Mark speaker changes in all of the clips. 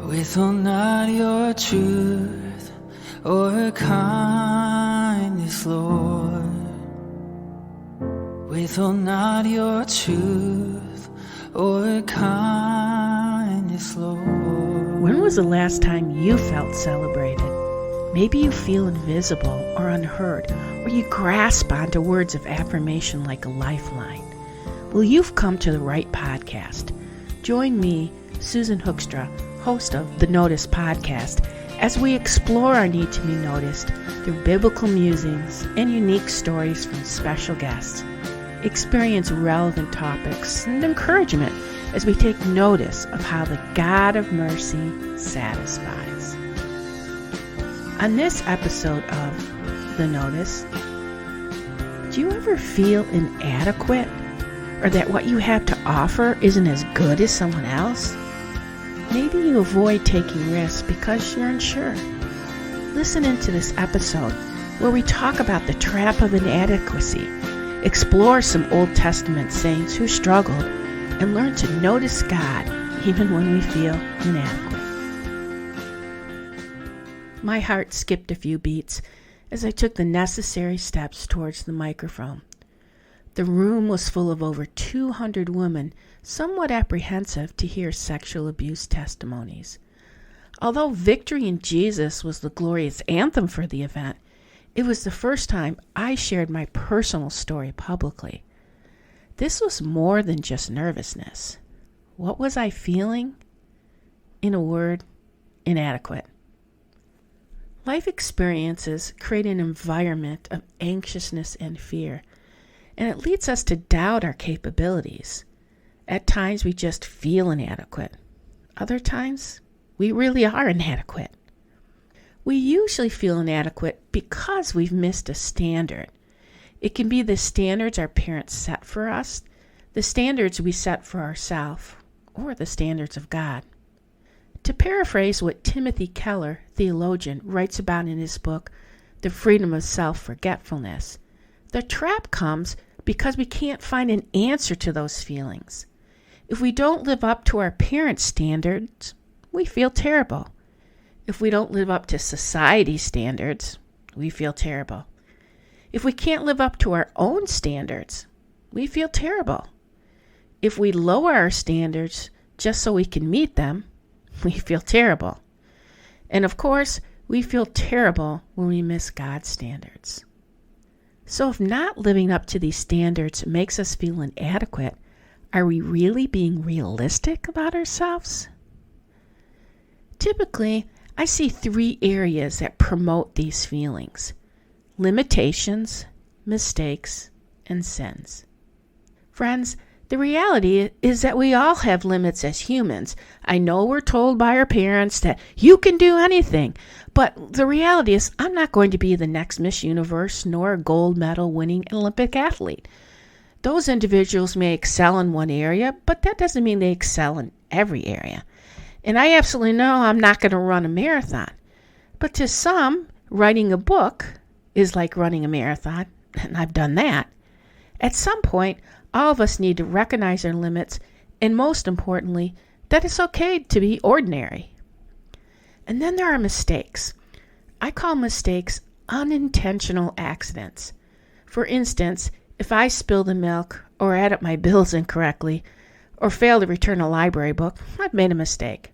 Speaker 1: Withhold not your truth or kindness, Lord. Withhold not your truth or kindness, Lord.
Speaker 2: When was the last time you felt celebrated? Maybe you feel invisible or unheard, or you grasp onto words of affirmation like a lifeline. Well, you've come to the right podcast. Join me, Susan Hoekstra, host of the Notice podcast, as we explore our need to be noticed through biblical musings and unique stories from special guests. Experience relevant topics and encouragement as we take notice of how the God of mercy satisfies. On this episode of The Notice, do you ever feel inadequate, or that what you have to offer isn't as good as someone else? Maybe you avoid taking risks because you're unsure. Listen into this episode where we talk about the trap of inadequacy, explore some Old Testament saints who struggled, and learn to notice God even when we feel inadequate. My heart skipped a few beats as I took the necessary steps towards the microphone. The room was full of over 200 women, somewhat apprehensive to hear sexual abuse testimonies. Although Victory in Jesus was the glorious anthem for the event, it was the first time I shared my personal story publicly. This was more than just nervousness. What was I feeling? In a word, inadequate. Life experiences create an environment of anxiousness and fear, and it leads us to doubt our capabilities. At times we just feel inadequate. Other times we really are inadequate. We usually feel inadequate because we've missed a standard. It can be the standards our parents set for us, the standards we set for ourselves, or the standards of God. To paraphrase what Timothy Keller, theologian, writes about in his book, The Freedom of Self-Forgetfulness, the trap comes because we can't find an answer to those feelings. If we don't live up to our parents' standards, we feel terrible. If we don't live up to society's standards, we feel terrible. If we can't live up to our own standards, we feel terrible. If we lower our standards just so we can meet them, we feel terrible. And of course, we feel terrible when we miss God's standards. So if not living up to these standards makes us feel inadequate, are we really being realistic about ourselves? Typically, I see 3 areas that promote these feelings: limitations, mistakes, and sins. Friends, the reality is that we all have limits as humans. I know we're told by our parents that you can do anything, but the reality is I'm not going to be the next Miss Universe nor a gold medal winning Olympic athlete. Those individuals may excel in one area, but that doesn't mean they excel in every area. And I absolutely know I'm not going to run a marathon. But to some, writing a book is like running a marathon, and I've done that. At some point, all of us need to recognize our limits, and most importantly, that it's okay to be ordinary. And then there are mistakes. I call mistakes unintentional accidents. For instance, if I spill the milk, or add up my bills incorrectly, or fail to return a library book, I've made a mistake.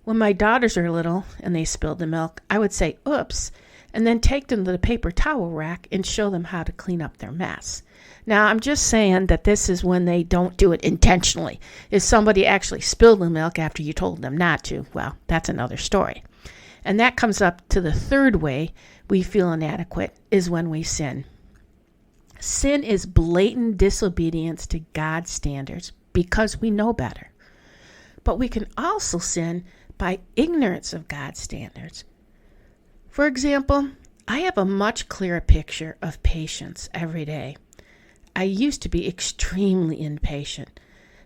Speaker 2: When my daughters are little and they spilled the milk, I would say, oops, and then take them to the paper towel rack and show them how to clean up their mess. Now, I'm just saying that this is when they don't do it intentionally. If somebody actually spilled the milk after you told them not to, well, that's another story. And that comes up to the third way we feel inadequate is when we sin. Sin is blatant disobedience to God's standards because we know better. But we can also sin by ignorance of God's standards. For example, I have a much clearer picture of patience every day. I used to be extremely impatient,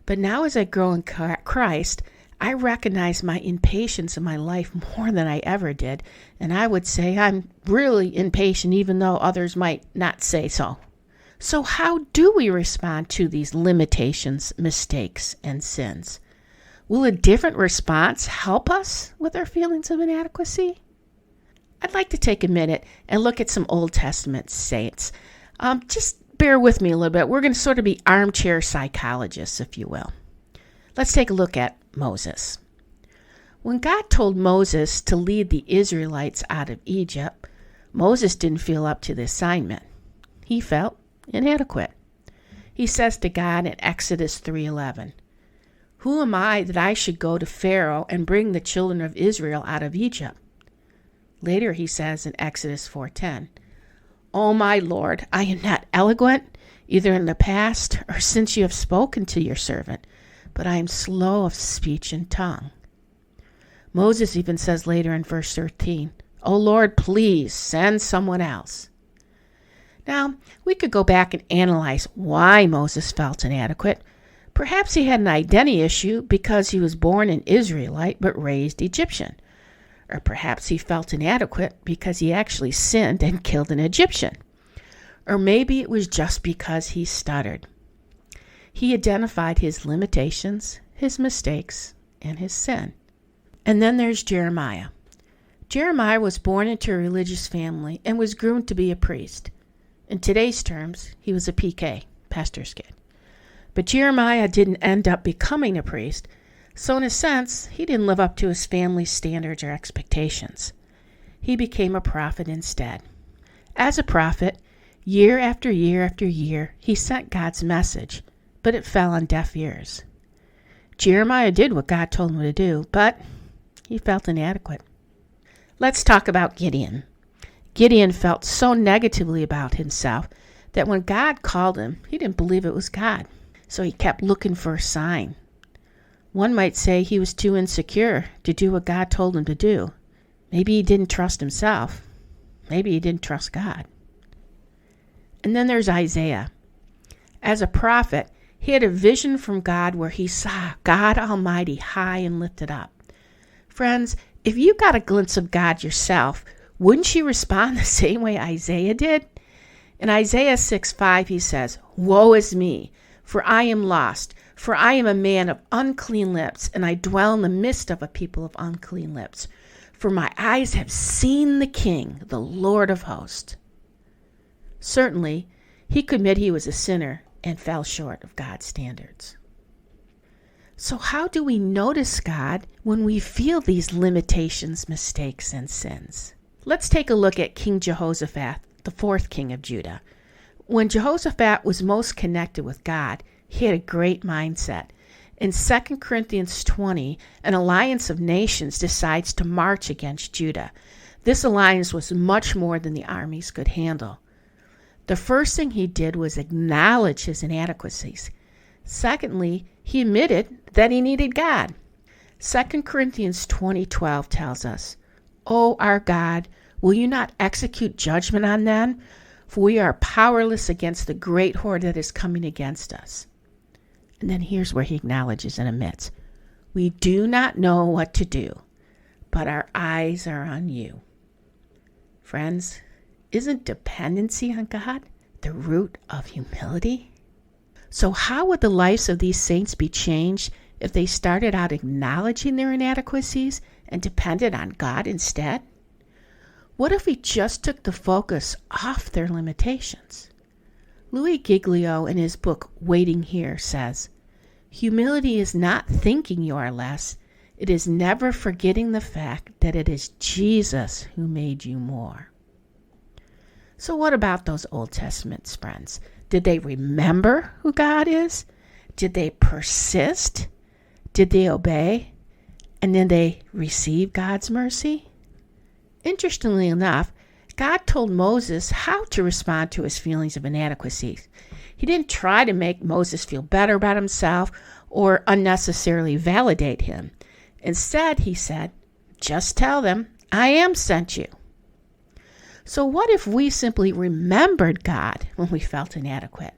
Speaker 2: but now as I grow in Christ, I recognize my impatience in my life more than I ever did, and I would say I'm really impatient even though others might not say so. So how do we respond to these limitations, mistakes, and sins? Will a different response help us with our feelings of inadequacy? I'd like to take a minute and look at some Old Testament saints. Just bear with me a little bit. We're going to sort of be armchair psychologists, if you will. Let's take a look at Moses. When God told Moses to lead the Israelites out of Egypt, Moses didn't feel up to the assignment. He felt inadequate. He says to God in Exodus 3:11, "Who am I that I should go to Pharaoh and bring the children of Israel out of Egypt?" Later he says in Exodus 4:10, "O my Lord, I am not eloquent, either in the past or since you have spoken to your servant, but I am slow of speech and tongue." Moses even says later in verse 13, "O Lord, please send someone else." Now, we could go back and analyze why Moses felt inadequate. Perhaps he had an identity issue because he was born an Israelite but raised Egyptian. Or perhaps he felt inadequate because he actually sinned and killed an Egyptian. Or maybe it was just because he stuttered. He identified his limitations, his mistakes, and his sin. And then there's Jeremiah. Jeremiah was born into a religious family and was groomed to be a priest. In today's terms, he was a PK, pastor's kid. But Jeremiah didn't end up becoming a priest, so in a sense, he didn't live up to his family's standards or expectations. He became a prophet instead. As a prophet, year after year after year, he sent God's message, but it fell on deaf ears. Jeremiah did what God told him to do, but he felt inadequate. Let's talk about Gideon. Gideon felt so negatively about himself that when God called him, he didn't believe it was God. So he kept looking for a sign. One might say he was too insecure to do what God told him to do. Maybe he didn't trust himself. Maybe he didn't trust God. And then there's Isaiah. As a prophet, he had a vision from God where he saw God Almighty high and lifted up. Friends, if you got a glimpse of God yourself, wouldn't you respond the same way Isaiah did? In Isaiah 6:5, he says, "Woe is me, for I am lost, for I am a man of unclean lips, and I dwell in the midst of a people of unclean lips. For my eyes have seen the King, the Lord of hosts." Certainly, he could admit he was a sinner and fell short of God's standards. So how do we notice God when we feel these limitations, mistakes, and sins? Let's take a look at King Jehoshaphat, the fourth king of Judah. When Jehoshaphat was most connected with God, he had a great mindset. In 2 Corinthians 20, an alliance of nations decides to march against Judah. This alliance was much more than the armies could handle. The first thing he did was acknowledge his inadequacies. Secondly, he admitted that he needed God. 2 Corinthians 20:12 tells us, "O our God, will you not execute judgment on them? For we are powerless against the great horde that is coming against us." And then here's where he acknowledges and admits, "We do not know what to do, but our eyes are on you." Friends, isn't dependency on God the root of humility? So how would the lives of these saints be changed if they started out acknowledging their inadequacies and depended on God instead? What if we just took the focus off their limitations? Louis Giglio, in his book Waiting Here, says, "Humility is not thinking you are less. It is never forgetting the fact that it is Jesus who made you more." So what about those Old Testament friends? Did they remember who God is? Did they persist? Did they obey? And then they receive God's mercy? Interestingly enough, God told Moses how to respond to his feelings of inadequacy. He didn't try to make Moses feel better about himself or unnecessarily validate him. Instead, he said, "Just tell them, I am sent you." So what if we simply remembered God when we felt inadequate?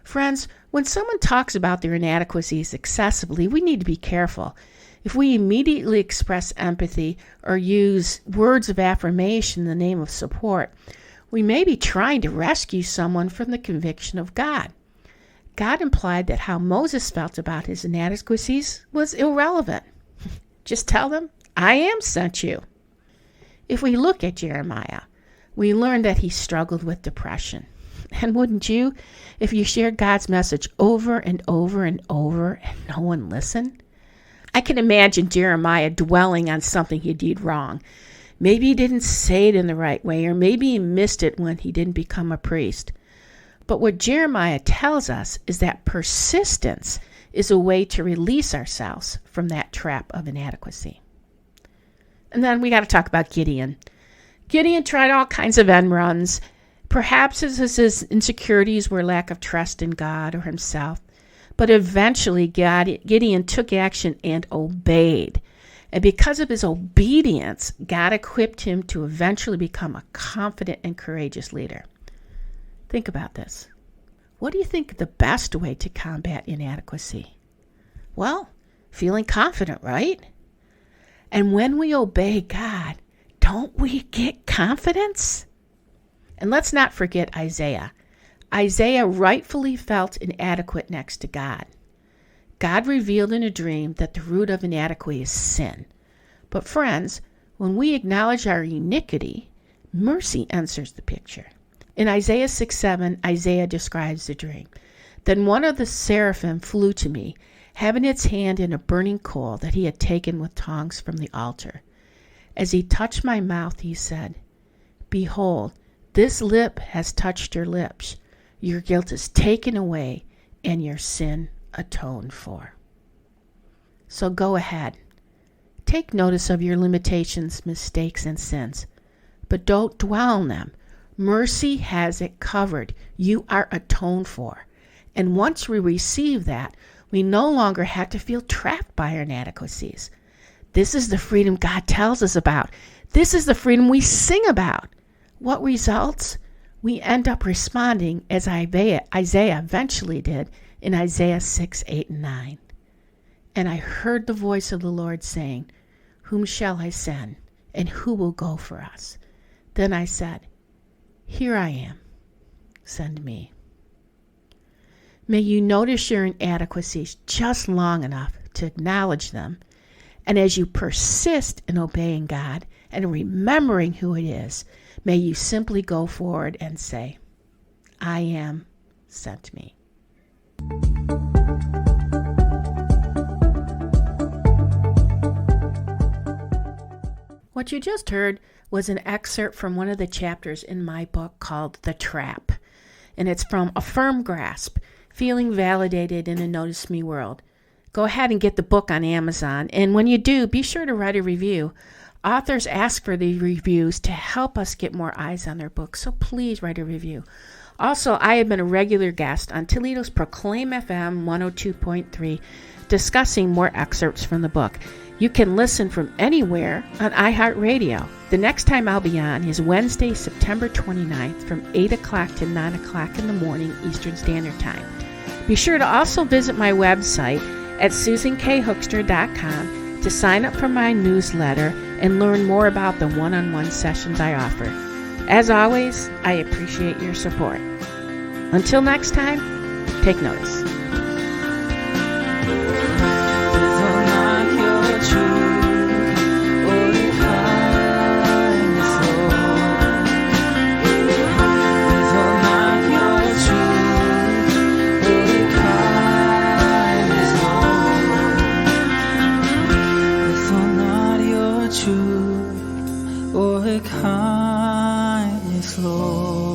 Speaker 2: Friends, when someone talks about their inadequacies excessively, we need to be careful. If we immediately express empathy or use words of affirmation in the name of support, we may be trying to rescue someone from the conviction of God. God implied that how Moses felt about his inadequacies was irrelevant. Just tell them, I am sent you. If we look at Jeremiah, we learn that he struggled with depression. And wouldn't you, if you shared God's message over and over and over and no one listened? I can imagine Jeremiah dwelling on something he did wrong. Maybe he didn't say it in the right way, or maybe he missed it when he didn't become a priest. But what Jeremiah tells us is that persistence is a way to release ourselves from that trap of inadequacy. And then we got to talk about Gideon. Gideon tried all kinds of end runs. Perhaps his insecurities were lack of trust in God or himself. But eventually Gideon took action and obeyed. And because of his obedience, God equipped him to eventually become a confident and courageous leader. Think about this. What do you think the best way to combat inadequacy? Well, feeling confident, right? And when we obey God, don't we get confidence? And let's not forget Isaiah. Isaiah rightfully felt inadequate next to God. God revealed in a dream that the root of inadequacy is sin. But friends, when we acknowledge our iniquity, mercy enters the picture. In Isaiah 6:7, Isaiah describes the dream. Then one of the seraphim flew to me, having its hand in a burning coal that he had taken with tongs from the altar. As he touched my mouth, he said, Behold, this lip has touched your lips. Your guilt is taken away and your sin atoned for. So go ahead. Take notice of your limitations, mistakes, and sins, but don't dwell on them. Mercy has it covered. You are atoned for. And once we receive that, we no longer have to feel trapped by our inadequacies. This is the freedom God tells us about. This is the freedom we sing about. What results? We end up responding as Isaiah eventually did in Isaiah 6, 8, and 9. And I heard the voice of the Lord saying, Whom shall I send? And who will go for us? Then I said, Here I am. Send me. May you notice your inadequacies just long enough to acknowledge them. And as you persist in obeying God and remembering who it is, may you simply go forward and say, I am, sent me. What you just heard was an excerpt from one of the chapters in my book called The Trap. And it's from A Firm Grasp, Feeling Validated in a Notice Me World. Go ahead and get the book on Amazon. And when you do, be sure to write a review. Authors ask for the reviews to help us get more eyes on their books, so please write a review. Also, I have been a regular guest on Toledo's Proclaim FM 102.3, discussing more excerpts from the book. You can listen from anywhere on iHeartRadio. The next time I'll be on is Wednesday, September 29th from 8 o'clock to 9 o'clock in the morning Eastern Standard Time. Be sure to also visit my website at susankhookster.com to sign up for my newsletter and learn more about the one-on-one sessions I offer. As always, I appreciate your support. Until next time, take notice.
Speaker 1: Kindness, Lord.